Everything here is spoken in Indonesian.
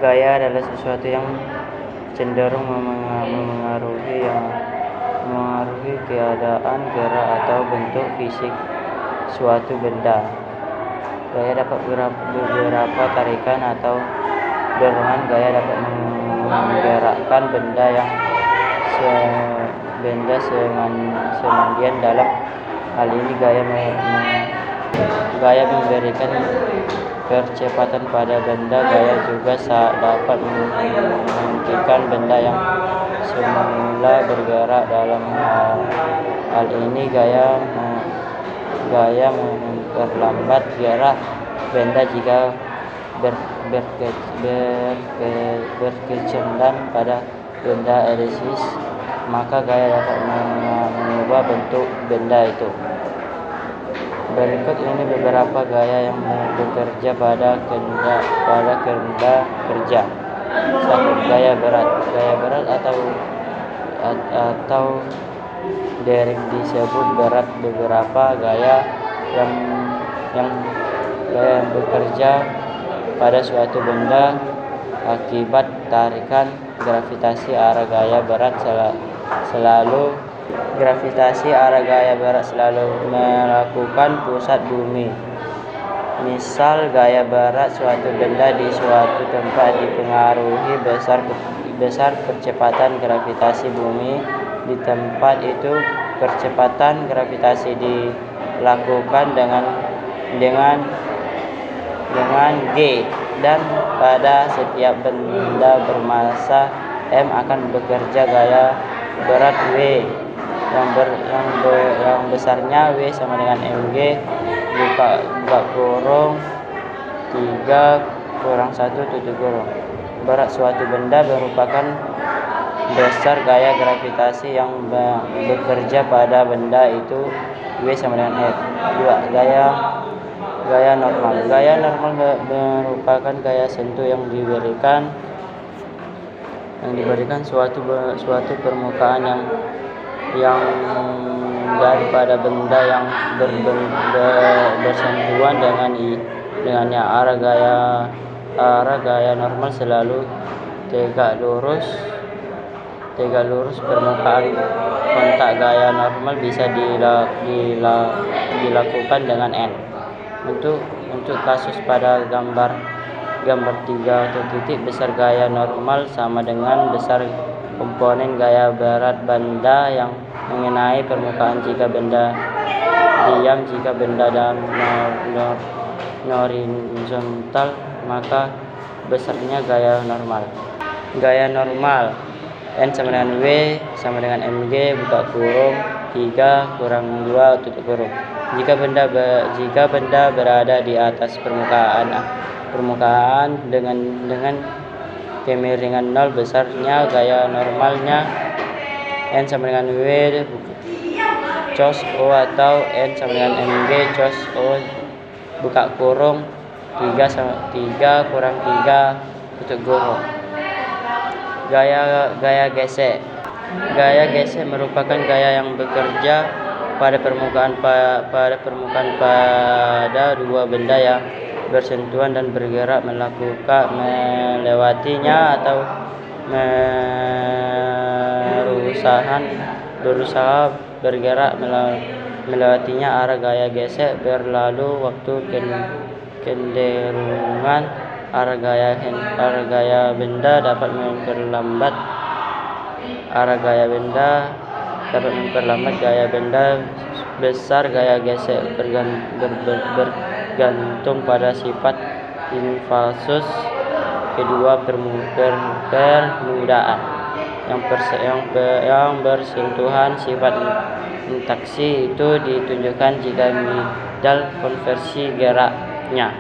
Gaya adalah sesuatu yang cenderung memengaruhi keadaan, gerak, atau bentuk fisik suatu benda. Gaya dapat beberapa tarikan atau dorongan. Gaya dapat menggerakkan benda semanggian. Dalam hal ini gaya memberikan percepatan pada benda. Gaya juga dapat menghentikan benda yang semula bergerak. Dalam hal ini gaya memperlambat gerak benda jika berkecenderungan pada benda elipsis, maka gaya dapat mengubah bentuk benda itu. Berikut ini beberapa gaya yang bekerja pada kerenda kerja. 1. Gaya berat. Gaya berat atau dering disebut berat. Beberapa gaya yang bekerja pada suatu benda akibat tarikan gravitasi arah gaya berat selalu melakukan pusat bumi. Misal, gaya berat suatu benda di suatu tempat dipengaruhi besar percepatan gravitasi bumi di tempat itu. Percepatan gravitasi dilakukan dengan G, dan pada setiap benda bermassa M akan bekerja gaya berat W yang besarnya W sama dengan mg buka kurung 3 kurang 1 tutup kurung. Berat suatu benda merupakan besar gaya gravitasi yang bekerja pada benda itu. W sama dengan F. 2. Gaya normal. Gaya normal merupakan gaya sentuh yang diberikan suatu permukaan yang daripada benda yang bersentuhan dengannya. Arah gaya normal selalu tegak lurus. Permukaan kontak gaya normal bisa dilakukan dengan N. Untuk kasus pada gambar 3 titik, besar gaya normal sama dengan besar komponen gaya berat benda yang mengenai permukaan. Jika benda diam, jika benda dalam horizontal, maka besarnya gaya normal. Gaya normal N sama dengan W sama dengan mg buka kurung 3 kurang 2 tutup kurung. Jika benda berada di atas permukaan dengan kemiringan 0, besarnya gaya normalnya N sama dengan W cos O atau N sama dengan mg cos O buka kurung 3 kurang 3 tutup kurung. Gaya gesek. Gaya gesek merupakan gaya yang bekerja pada permukaan pada dua benda yang bersentuhan dan bergerak melewatinya atau berusaha bergerak melewatinya. Arah gaya gesek berlalu waktu kecenderungan arah gaya benda dapat memperlambat gaya benda. Besar gaya gesek bergantung pada sifat inversus kedua permukaan yang bersentuhan. Sifat interaksi itu ditunjukkan jika modal konversi geraknya.